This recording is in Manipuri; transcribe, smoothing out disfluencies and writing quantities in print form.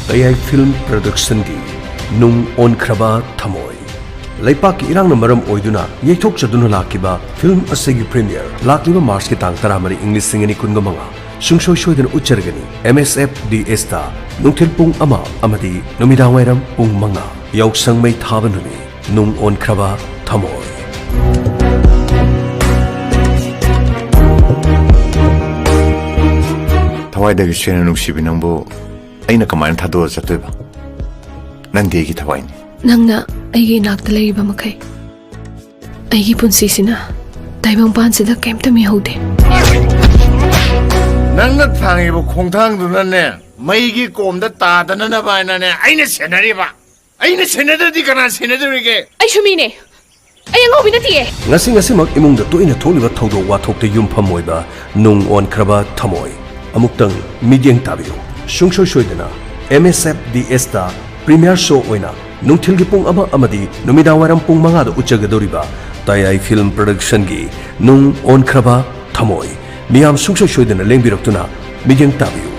Tayai Film Production Gi Nung Onkraba Thamoi Laipak Irang Namaram Oiduna Yetok Chaduna Lakiba Film Asegi Premiere Lakiba Mars Ki Tang Taramari English Singani Kungamanga Sungshoy Shoydan Uchargani MSF DSTA Nungtil Pung Ama Amadi Numidawairam Pung Manga Yauk Sangmay Thabanuni Nung Onkraba Thamoi Tawai Shena Nukshibi Nambo Aina Kaman Tado Satuba Nandi Tawain Nangna Aigi Naktalay Bamakay Aigi Punsisina Taibang Pansida came to me Hode Nangna Tangibo Kongtang Dunane Maigi Kom the Tatanana Banane Aina Senariba Aina Senator Dicana Senator Aishumine Ayangobinati Nasimak Imung the Tuina Toliva Todo Watok the Yumpa Moiba Nung Onkraba Thamoi Amuktang Midyang Tabio Sungshoy Shoydana MSF DSTA Premiere Show Oina Nungtil Pung Ama Amadi Numidawaram Pung Mangada Uchagadoriba Tayai Film Production Gi Nung Onkraba Thamoi Miyam Sungshoy Shoydana Lengbiraktuna Midyang Tabio